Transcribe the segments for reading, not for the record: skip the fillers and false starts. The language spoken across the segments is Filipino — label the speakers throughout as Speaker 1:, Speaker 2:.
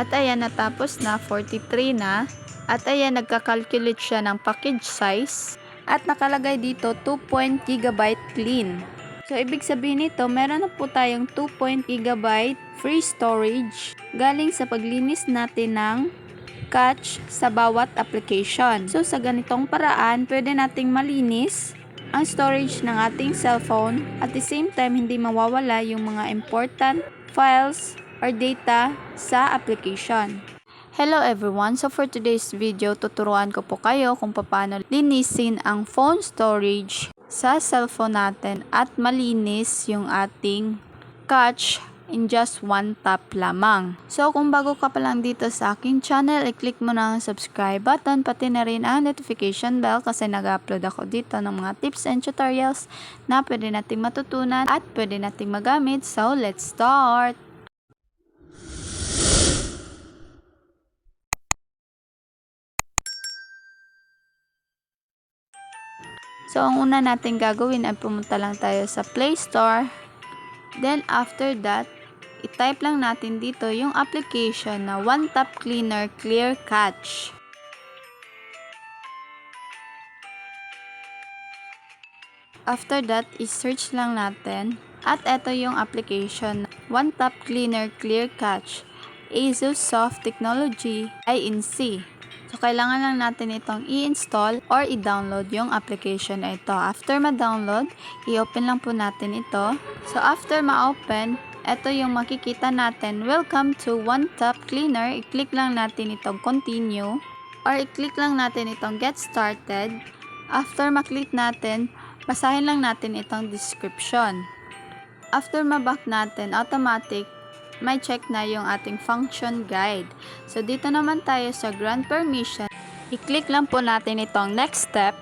Speaker 1: At ayan, natapos na, 43 na. At ayan, nagka-calculate siya ng package size. At nakalagay dito 2 GB clean. So, ibig sabihin nito, meron na po tayong 2 GB free storage galing sa paglinis natin ng cache sa bawat application. So, sa ganitong paraan, pwede nating malinis ang storage ng ating cellphone at the same time, hindi mawawala yung mga important files or data sa application. Hello everyone! So for today's video, tuturuan ko po kayo kung paano linisin ang phone storage sa cellphone natin at malinis yung ating cache in just one tap lamang. So kung bago ka pa lang dito sa aking channel, i-click mo na ang subscribe button, pati na rin ang notification bell kasi nag-upload ako dito ng mga tips and tutorials na pwede nating matutunan at pwede nating magamit. So let's start! So, ang una natin gagawin ay pumunta lang tayo sa Play Store. Then, after that, i-type lang natin dito yung application na One Tap Cleaner Clear Cache. After that, i-search lang natin. At ito yung application, One Tap Cleaner Clear Cache, ASUS Soft Technology INC. So, kailangan lang natin itong i-install or i-download yung application na ito. After ma-download, i-open lang po natin ito. So, after ma-open, ito yung makikita natin. Welcome to One Tap Cleaner. I-click lang natin itong continue or i-click lang natin itong get started. After ma-click natin, basahin lang natin itong description. After ma-back natin, automatic, may check na yung ating function guide. So, dito naman tayo sa grant permission. I-click lang po natin itong next step.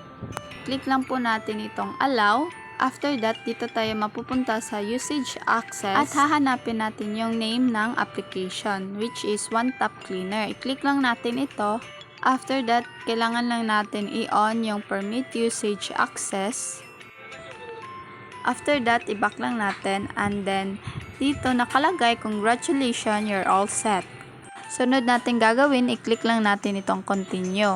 Speaker 1: Click lang po natin itong allow. After that, dito tayo mapupunta sa usage access. At hahanapin natin yung name ng application, which is One Tap Cleaner. I-click lang natin ito. After that, kailangan lang natin i-on yung permit usage access. After that, i-back lang natin and then dito nakalagay, congratulations, you're all set. Sunod natin gagawin, i-click lang natin itong continue.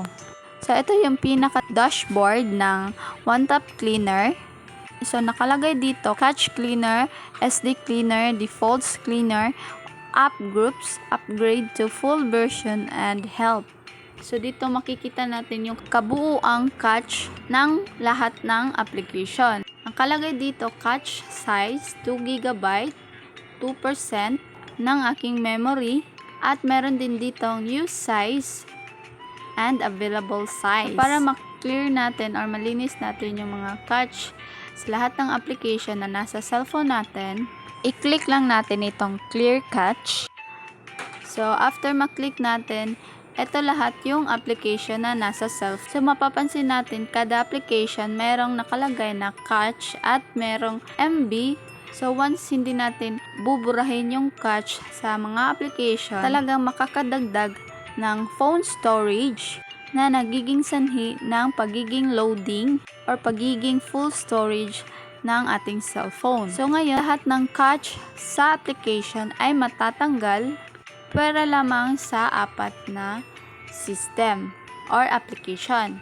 Speaker 1: So, ito yung pinaka-dashboard ng One Tap Cleaner. So, nakalagay dito, Cache Cleaner, SD Cleaner, Defaults Cleaner, App Groups, Upgrade to Full Version, and Help. So, dito makikita natin yung kabuuang cache ng lahat ng application. Ang kalagay dito, cache size 2 GB, 2% ng aking memory, at meron din ditong use size and available size. Para ma-clear natin or malinis natin yung mga cache sa lahat ng application na nasa cellphone natin, i-click lang natin itong clear cache. So, after ma-click natin, ito lahat yung application na nasa cellphone. So, mapapansin natin, kada application merong nakalagay na cache at merong MB. So, once hindi natin buburahin yung cache sa mga application, talagang makakadagdag ng phone storage na nagiging sanhi ng pagiging loading or pagiging full storage ng ating cellphone. So, ngayon, lahat ng cache sa application ay matatanggal para lamang sa apat na system or application.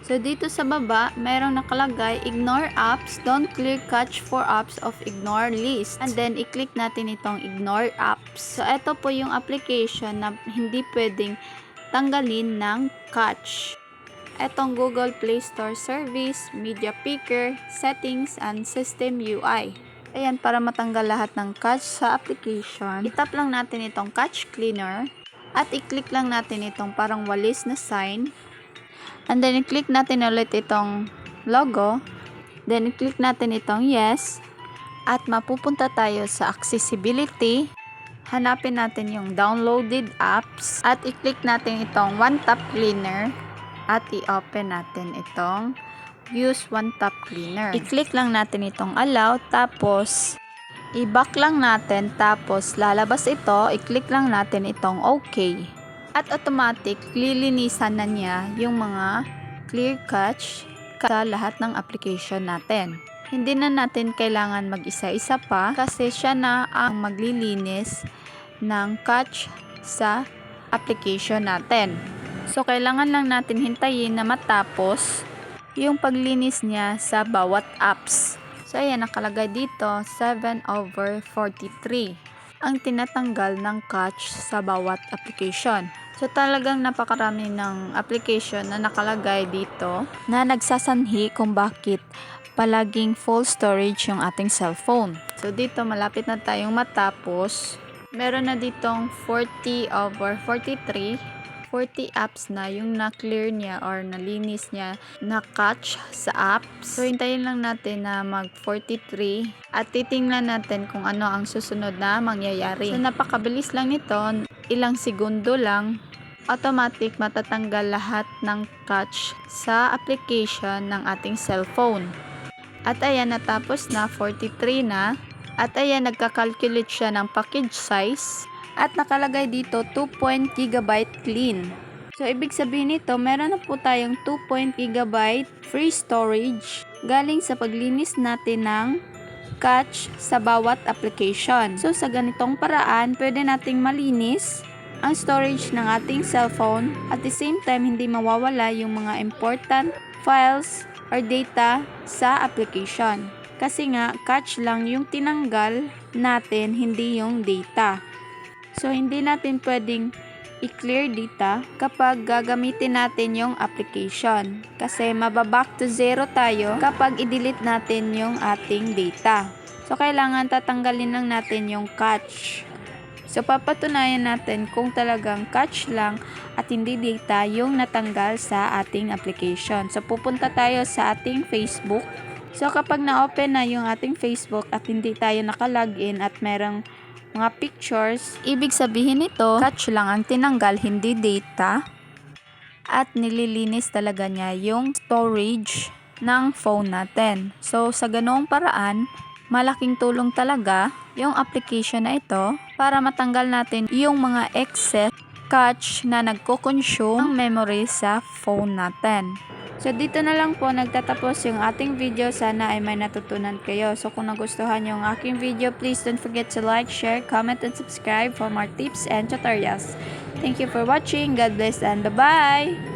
Speaker 1: So, dito sa baba, merong nakalagay, ignore apps, don't clear cache for apps of ignore list. And then, i-click natin itong ignore apps. So, ito po yung application na hindi pwedeng tanggalin ng cache. Itong Google Play Store Service, Media Picker, Settings, and System UI. Ayan, para matanggal lahat ng cache sa application, itap lang natin itong Cache Cleaner at i-click lang natin itong parang walis na sign. And then, i-click natin ulit itong logo. Then, i-click natin itong yes. At mapupunta tayo sa accessibility. Hanapin natin yung downloaded apps. At i-click natin itong One Tap Cleaner. At i-open natin itong use One Tap Cleaner. I-click lang natin itong allow. Tapos, i-back lang natin. Tapos, lalabas ito. I-click lang natin itong okay. At automatic, lilinisan na niya yung mga clear cache sa lahat ng application natin. Hindi na natin kailangan mag-isa-isa pa kasi siya na ang maglilinis ng cache sa application natin. So, kailangan lang natin hintayin na matapos yung paglinis niya sa bawat apps. So, ayan, nakalagay dito 7/43 ang tinatanggal ng cache sa bawat application. So, talagang napakarami ng application na nakalagay dito na nagsasanhi kung bakit palaging full storage yung ating cellphone. So, dito malapit na tayong matapos. Meron na ditong 40/43. 40 apps na yung na-clear niya or nalinis niya na catch sa apps. So, hintayin lang natin na mag-43 at titingnan natin kung ano ang susunod na mangyayari. So, napakabilis lang nito. Ilang segundo lang, automatic matatanggal lahat ng catch sa application ng ating cellphone. At ayan, natapos na, 43 na. At ayan, nagka-calculate siya ng package size. At nakalagay dito 2 GB clean. So, ibig sabihin nito, meron na po tayong 2 GB free storage galing sa paglinis natin ng cache sa bawat application. So, sa ganitong paraan, pwede nating malinis ang storage ng ating cellphone at the same time, hindi mawawala yung mga important files or data sa application. Kasi nga, cache lang yung tinanggal natin, hindi yung data. So, hindi natin pwedeng i-clear data kapag gagamitin natin yung application. Kasi mababack to zero tayo kapag i-delete natin yung ating data. So, kailangan tatanggalin lang natin yung cache. So, papatunayan natin kung talagang cache lang at hindi data yung natanggal sa ating application. So, pupunta tayo sa ating Facebook. So, kapag na-open na yung ating Facebook at hindi tayo nakalogin at merong mga pictures, ibig sabihin nito, cache lang ang tinanggal, hindi data. At nililinis talaga niya yung storage ng phone natin. So, sa ganoong paraan, malaking tulong talaga yung application na ito para matanggal natin yung mga excess cache na nagko-consume ng memory sa phone natin. So, dito na lang po nagtatapos yung ating video. Sana ay may natutunan kayo. So, kung nagustuhan yung aking video, please don't forget to like, share, comment, and subscribe for more tips and tutorials. Thank you for watching. God bless and bye-bye!